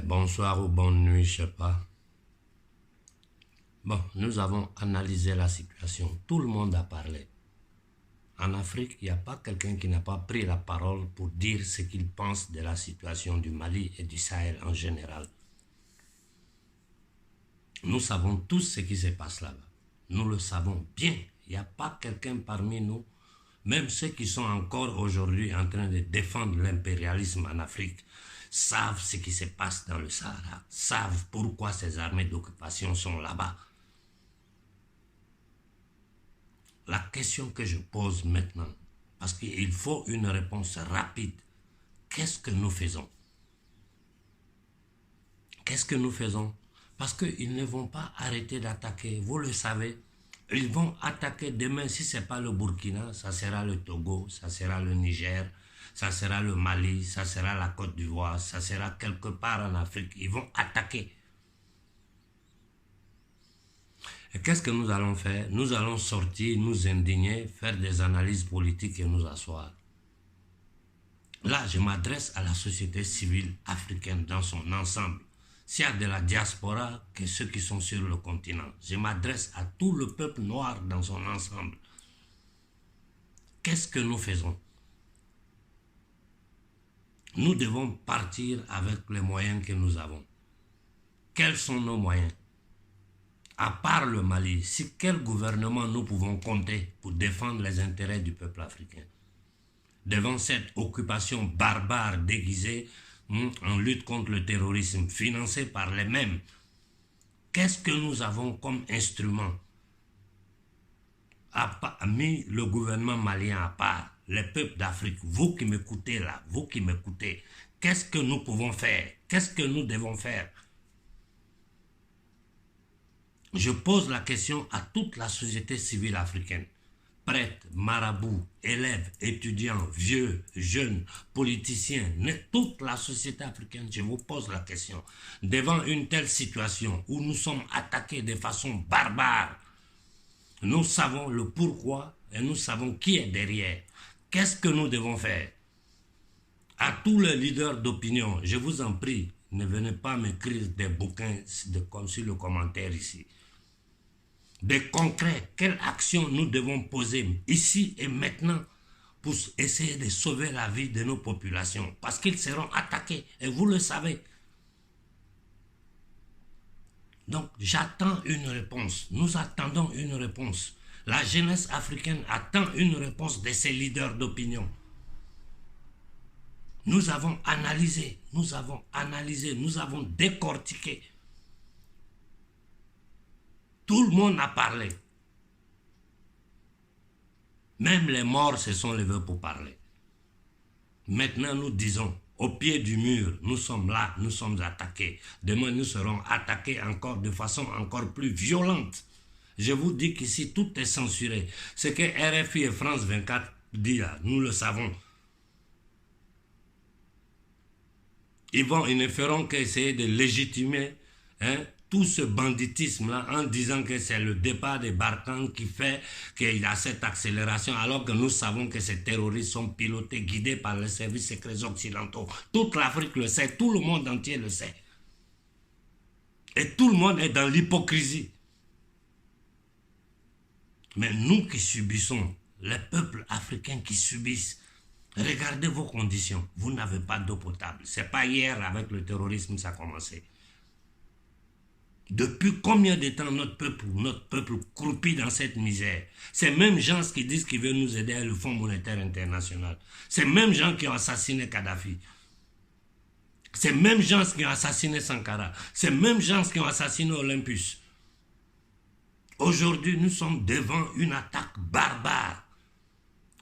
Bonsoir ou bonne nuit, je sais pas. Bon, nous avons analysé la situation. Tout le monde a parlé. En Afrique, il n'y a pas quelqu'un qui n'a pas pris la parole pour dire ce qu'il pense de la situation du Mali et du Sahel en général. Nous savons tous ce qui se passe là-bas. Nous le savons bien. Il n'y a pas quelqu'un parmi nous, même ceux qui sont encore aujourd'hui en train de défendre l'impérialisme en Afrique, savent ce qui se passe dans le Sahara, savent pourquoi ces armées d'occupation sont là-bas. La question que je pose maintenant, parce qu'il faut une réponse rapide, qu'est-ce que nous faisons? Qu'est-ce que nous faisons? Parce qu'ils ne vont pas arrêter d'attaquer, vous le savez. Ils vont attaquer demain, si ce n'est pas le Burkina, ça sera le Togo, ça sera le Niger, ça sera le Mali, ça sera la Côte d'Ivoire, ça sera quelque part en Afrique. Ils vont attaquer. Et qu'est-ce que nous allons faire? Nous allons sortir, nous indigner, faire des analyses politiques et nous asseoir. Là, je m'adresse à la société civile africaine dans son ensemble. S'il y a de la diaspora que ceux qui sont sur le continent, je m'adresse à tout le peuple noir dans son ensemble. Qu'est-ce que nous faisons? Nous devons partir avec les moyens que nous avons. Quels sont nos moyens? À part le Mali, sur quel gouvernement nous pouvons compter pour défendre les intérêts du peuple africain? Devant cette occupation barbare déguisée en lutte contre le terrorisme, financée par les mêmes, qu'est-ce que nous avons comme instrument? Mis le gouvernement malien à part, les peuples d'Afrique, vous qui m'écoutez là, vous qui m'écoutez, qu'est-ce que nous pouvons faire? Qu'est-ce que nous devons faire? Je pose la question à toute la société civile africaine. Prêtres, marabouts, élèves, étudiants, vieux, jeunes, politiciens, toute la société africaine, je vous pose la question. Devant une telle situation où nous sommes attaqués de façon barbare, nous savons le pourquoi et nous savons qui est derrière. Qu'est-ce que nous devons faire? À tous les leaders d'opinion, je vous en prie, ne venez pas m'écrire des bouquins comme sur le commentaire ici. Des concrets, quelles actions nous devons poser ici et maintenant pour essayer de sauver la vie de nos populations, parce qu'ils seront attaqués, et vous le savez. Donc j'attends une réponse, nous attendons une réponse. La jeunesse africaine attend une réponse de ses leaders d'opinion. Nous avons analysé, nous avons décortiqué. Tout le monde a parlé. Même les morts se sont levés pour parler. Maintenant, nous disons, au pied du mur, nous sommes là, nous sommes attaqués. Demain, nous serons attaqués encore de façon encore plus violente. Je vous dis qu'ici, tout est censuré. Ce que RFI et France 24 disent là, nous le savons. Ils ne feront qu'essayer de légitimer tout ce banditisme-là en disant que c'est le départ des Barkhane qui fait qu'il y a cette accélération, alors que nous savons que ces terroristes sont pilotés, guidés par les services secrets occidentaux. Toute l'Afrique le sait, tout le monde entier le sait. Et tout le monde est dans l'hypocrisie. Mais nous qui subissons, les peuples africains qui subissent, regardez vos conditions. Vous n'avez pas d'eau potable. C'est pas hier avec le terrorisme ça a commencé. Depuis combien de temps notre peuple croupit dans cette misère? Ces mêmes gens qui disent qu'ils veulent nous aider à le Fonds monétaire international. Ces mêmes gens qui ont assassiné Kadhafi. Ces mêmes gens qui ont assassiné Sankara. Ces mêmes gens qui ont assassiné Olympus. Aujourd'hui, nous sommes devant une attaque barbare.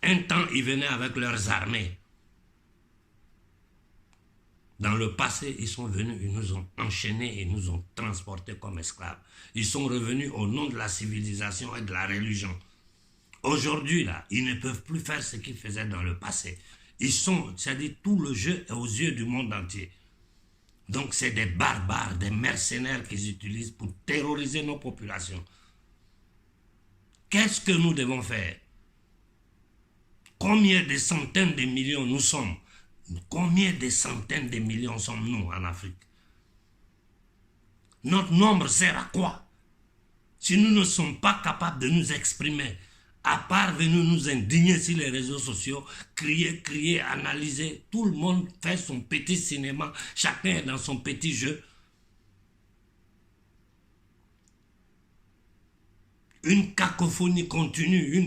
Un temps, ils venaient avec leurs armées. Dans le passé, ils sont venus, ils nous ont enchaînés et nous ont transportés comme esclaves. Ils sont revenus au nom de la civilisation et de la religion. Aujourd'hui, là, ils ne peuvent plus faire ce qu'ils faisaient dans le passé. Ils sont, c'est-à-dire tout le jeu est aux yeux du monde entier. Donc c'est des barbares, des mercenaires qu'ils utilisent pour terroriser nos populations. Qu'est-ce que nous devons faire? Combien de centaines de millions nous sommes? Combien de centaines de millions sommes-nous en Afrique? Notre nombre sert à quoi? Si nous ne sommes pas capables de nous exprimer, à part venir nous indigner sur les réseaux sociaux, crier, analyser, tout le monde fait son petit cinéma, chacun est dans son petit jeu. Une cacophonie continue,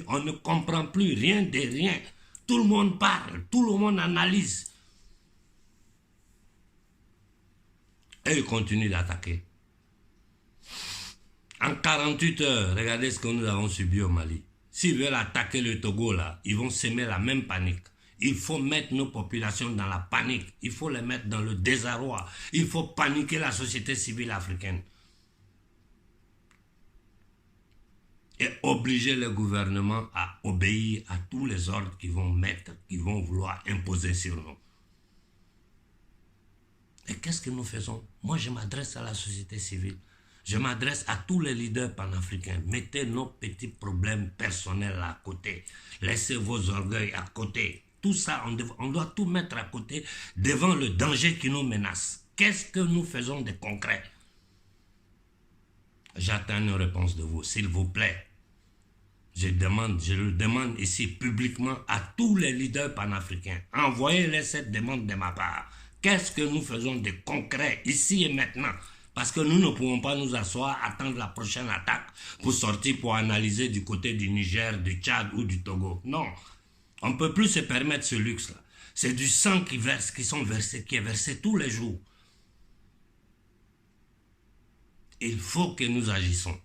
on ne comprend plus rien de rien. Tout le monde parle, tout le monde analyse. Et ils continuent d'attaquer. En 48 heures, regardez ce que nous avons subi au Mali. S'ils veulent attaquer le Togo, là, ils vont semer la même panique. Il faut mettre nos populations dans la panique. Il faut les mettre dans le désarroi. Il faut paniquer la société civile africaine. Et obliger le gouvernement à obéir à tous les ordres qu'ils vont vouloir imposer sur nous. Et qu'est-ce que nous faisons? Moi, je m'adresse à la société civile. Je m'adresse à tous les leaders panafricains. Mettez nos petits problèmes personnels à côté. Laissez vos orgueils à côté. Tout ça, on doit tout mettre à côté devant le danger qui nous menace. Qu'est-ce que nous faisons de concret? J'attends une réponse de vous, s'il vous plaît. Je le demande ici publiquement à tous les leaders panafricains. Envoyez-les cette demande de ma part. Qu'est-ce que nous faisons de concret ici et maintenant? Parce que nous ne pouvons pas nous asseoir, attendre la prochaine attaque pour sortir, pour analyser du côté du Niger, du Tchad ou du Togo. Non, on ne peut plus se permettre ce luxe-là. C'est du sang qui est versé tous les jours. Il faut que nous agissions.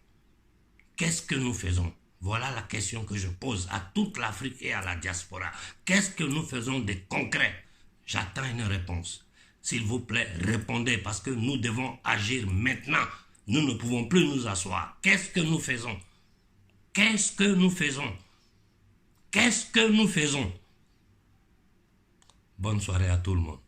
Qu'est-ce que nous faisons? Voilà la question que je pose à toute l'Afrique et à la diaspora. Qu'est-ce que nous faisons de concret? J'attends une réponse. S'il vous plaît, répondez parce que nous devons agir maintenant. Nous ne pouvons plus nous asseoir. Qu'est-ce que nous faisons? Qu'est-ce que nous faisons? Qu'est-ce que nous faisons? Bonne soirée à tout le monde.